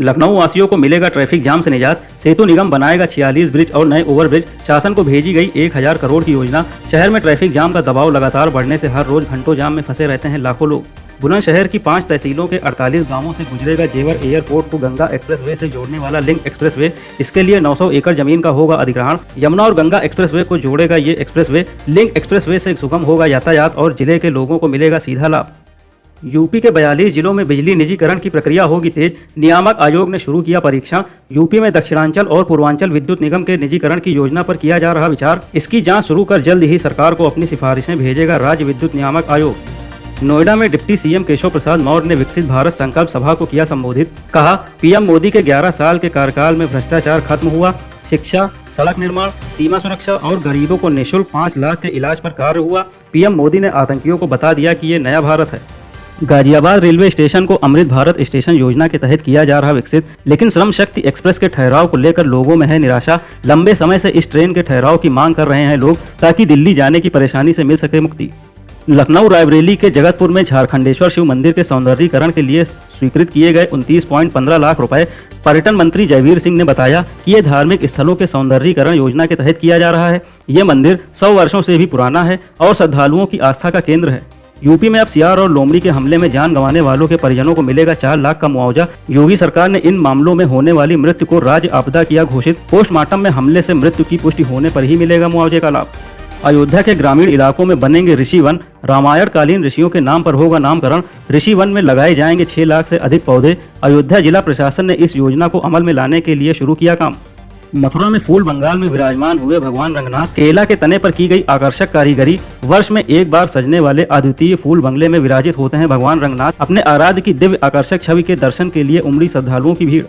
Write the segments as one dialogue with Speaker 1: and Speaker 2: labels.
Speaker 1: लखनऊ वासियों को मिलेगा ट्रैफिक जाम से निजात। सेतु निगम बनाएगा 46 ब्रिज और नए ओवरब्रिज। शासन को भेजी गई 1000 करोड़ की योजना। शहर में ट्रैफिक जाम का दबाव लगातार बढ़ने से हर रोज घंटों जाम में फंसे रहते हैं लाखों लोग। बुलंदशहर की 5 तहसीलों के 48 गांवों से गुजरेगा जेवर एयरपोर्ट को गंगा एक्सप्रेसवे से जोड़ने वाला लिंक एक्सप्रेसवे। इसके लिए 900 एकड़ जमीन का होगा अधिग्रहण। यमुना और गंगा एक्सप्रेसवे को जोड़ेगा ये एक्सप्रेसवे। लिंक एक्सप्रेसवे से सुगम होगा यातायात और जिले के लोगों को मिलेगा सीधा लाभ। यूपी के 42 जिलों में बिजली निजीकरण की प्रक्रिया होगी तेज। नियामक आयोग ने शुरू किया परीक्षण। यूपी में दक्षिणांचल और पूर्वांचल विद्युत निगम के निजीकरण की योजना पर किया जा रहा विचार। इसकी जांच शुरू कर जल्द ही सरकार को अपनी सिफारिशें भेजेगा राज्य विद्युत नियामक आयोग। नोएडा में डिप्टी सीएम केशव प्रसाद मौर्य ने विकसित भारत संकल्प सभा को किया संबोधित। कहा, पीएम मोदी के 11 साल के कार्यकाल में भ्रष्टाचार खत्म हुआ। शिक्षा, सड़क निर्माण, सीमा सुरक्षा और गरीबों को निःशुल्क 5 लाख के इलाज पर कार्य हुआ। पीएम मोदी ने आतंकियों को बता दिया कि ये नया भारत है। गाजियाबाद रेलवे स्टेशन को अमृत भारत स्टेशन योजना के तहत किया जा रहा विकसित, लेकिन श्रम शक्ति एक्सप्रेस के ठहराव को लेकर लोगों में है निराशा। लंबे समय से इस ट्रेन के ठहराव की मांग कर रहे हैं लोग, ताकि दिल्ली जाने की परेशानी से मिल सके मुक्ति। लखनऊ रायबरेली के जगतपुर में झारखंडेश्वर शिव मंदिर के सौंदर्यीकरण के लिए स्वीकृत किए गए 29.15 लाख रुपए। पर्यटन मंत्री जयवीर सिंह ने बताया कि ये धार्मिक स्थलों के सौंदर्यीकरण योजना के तहत किया जा रहा है। ये मंदिर 100 वर्षों से भी पुराना है और श्रद्धालुओं की आस्था का केंद्र है। यूपी में अब सियार और लोमड़ी के हमले में जान गंवाने वालों के परिजनों को मिलेगा 4 लाख का मुआवजा। योगी सरकार ने इन मामलों में होने वाली मृत्यु को राज्य आपदा किया घोषित। पोस्टमार्टम में हमले से मृत्यु की पुष्टि होने पर ही मिलेगा मुआवजे का लाभ। अयोध्या के ग्रामीण इलाकों में बनेंगे ऋषि वन। रामायण कालीन ऋषियों के नाम पर होगा नामकरण। ऋषि वन में लगाए जाएंगे 6 लाख से अधिक पौधे। अयोध्या जिला प्रशासन ने इस योजना को अमल में लाने के लिए शुरू किया काम। मथुरा में फूल बंगाल में विराजमान हुए भगवान रंगनाथ। केला के तने पर की गई आकर्षक कारीगरी। वर्ष में एक बार सजने वाले अद्वितीय फूल बंगले में विराजित होते हैं भगवान रंगनाथ। अपने आराध्य की दिव्य आकर्षक छवि के दर्शन के लिए उमड़ी श्रद्धालुओं की भीड़।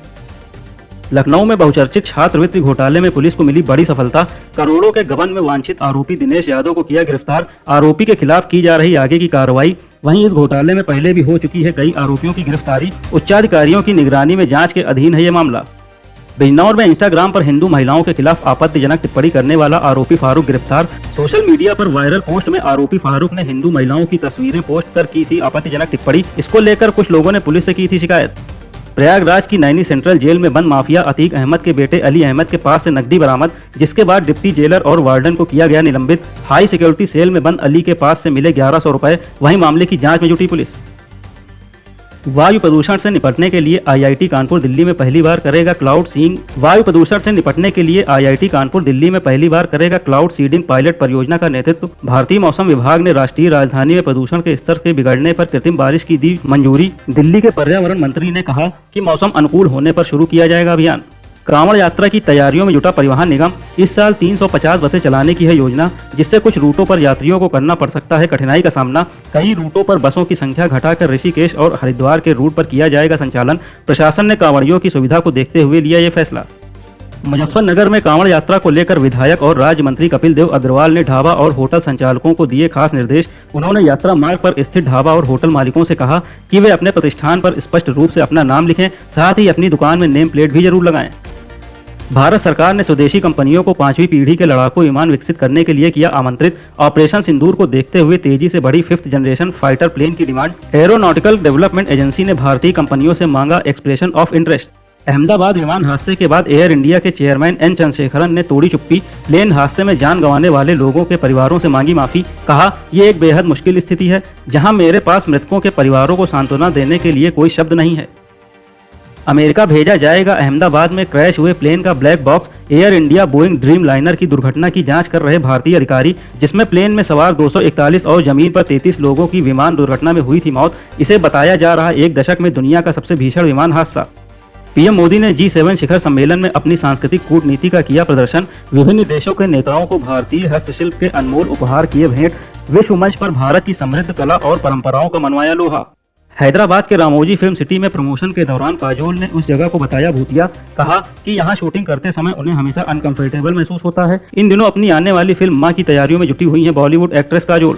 Speaker 1: लखनऊ में बहुचर्चित छात्रवृत्ति घोटाले में पुलिस को मिली बड़ी सफलता। करोड़ों के गबन में वांछित आरोपी दिनेश यादव को किया गिरफ्तार। आरोपी के खिलाफ की जा रही आगे की कार्रवाई। वहीं इस घोटाले में पहले भी हो चुकी है कई आरोपियों की गिरफ्तारी। उच्चाधिकारियों की निगरानी में जांच के अधीन है ये मामला। बिजनौर में इंस्टाग्राम पर हिंदू महिलाओं के खिलाफ आपत्तिजनक टिप्पणी करने वाला आरोपी फारूक गिरफ्तार। सोशल मीडिया पर वायरल पोस्ट में आरोपी फारूक ने हिंदू महिलाओं की तस्वीरें पोस्ट कर की थी आपत्तिजनक टिप्पणी। इसको लेकर कुछ लोगों ने पुलिस से की थी शिकायत। प्रयागराज की नैनी सेंट्रल जेल में बंद माफिया अतीक अहमद के बेटे अली अहमद के पास से नकदी बरामद, जिसके बाद डिप्टी जेलर और वार्डन को किया गया निलंबित। हाई सिक्योरिटी सेल में बंद अली के पास से मिले 1100 रुपए। वहीं मामले की जांच में जुटी पुलिस। वायु प्रदूषण से निपटने के लिए आईआईटी कानपुर दिल्ली में पहली बार करेगा क्लाउड सीडिंग। वायु प्रदूषण से निपटने के लिए आईआईटी कानपुर दिल्ली में पहली बार करेगा क्लाउड सीडिंग पायलट परियोजना का नेतृत्व। भारतीय मौसम विभाग ने राष्ट्रीय राजधानी में प्रदूषण के स्तर के बिगड़ने पर कृत्रिम बारिश की दी मंजूरी। दिल्ली के पर्यावरण मंत्री ने कहा कि मौसम अनुकूल होने पर शुरू किया जाएगा अभियान। कांवड़ यात्रा की तैयारियों में जुटा परिवहन निगम। इस साल 350 बसें चलाने की है योजना, जिससे कुछ रूटों पर यात्रियों को करना पड़ सकता है कठिनाई का सामना। कई रूटों पर बसों की संख्या घटाकर ऋषिकेश और हरिद्वार के रूट पर किया जाएगा संचालन। प्रशासन ने कांवड़ियों की सुविधा को देखते हुए लिया ये फैसला। मुजफ्फरनगर में कांवड़ यात्रा को लेकर विधायक और राज्य मंत्री कपिल देव अग्रवाल ने ढाबा और होटल संचालकों को दिए खास निर्देश। उन्होंने यात्रा मार्ग पर स्थित ढाबा और होटल मालिकों से कहा कि वे अपने प्रतिष्ठान पर स्पष्ट रूप से अपना नाम लिखें, साथ ही अपनी दुकान में नेम प्लेट भी जरूर लगाएं। भारत सरकार ने स्वदेशी कंपनियों को 5वीं पीढ़ी के लड़ाकू विमान विकसित करने के लिए किया आमंत्रित। ऑपरेशन सिंदूर को देखते हुए तेजी से बढ़ी 5th जनरेशन फाइटर प्लेन की डिमांड। एरोनॉटिकल डेवलपमेंट एजेंसी ने भारतीय कंपनियों से मांगा एक्सप्रेशन ऑफ इंटरेस्ट। अहमदाबाद विमान हादसे के बाद एयर इंडिया के चेयरमैन एन चंद्रशेखरन ने तोड़ी चुप्पी। प्लेन हादसे में जान गंवाने वाले लोगों के परिवारों से मांगी माफी। कहा, ये एक बेहद मुश्किल स्थिति है, जहां मेरे पास मृतकों के परिवारों को सांत्वना देने के लिए कोई शब्द नहीं है। अमेरिका भेजा जाएगा अहमदाबाद में क्रैश हुए प्लेन का black box. Air India Boeing dream liner की दुर्घटना की जांच कर रहे भारतीय अधिकारी, जिसमें प्लेन में सवार 241 और जमीन पर 33 लोगों की विमान दुर्घटना में हुई थी मौत। इसे बताया जा रहा एक दशक में दुनिया का सबसे भीषण विमान हादसा। पीएम मोदी ने G7 शिखर सम्मेलन में अपनी सांस्कृतिक कूटनीति का किया प्रदर्शन। विभिन्न देशों के नेताओं को भारतीय हस्तशिल्प के अनमोल उपहार किए भेंट। विश्व मंच पर भारत की समृद्ध कला और परंपराओं का मनवाया लोहा। हैदराबाद के रामोजी फिल्म सिटी में प्रमोशन के दौरान काजोल ने उस जगह को बताया भूतिया। कहा कि यहाँ शूटिंग करते समय उन्हें हमेशा अनकंफर्टेबल महसूस होता है। इन दिनों अपनी आने वाली फिल्म मां की तैयारियों में जुटी हुई है बॉलीवुड एक्ट्रेस काजोल।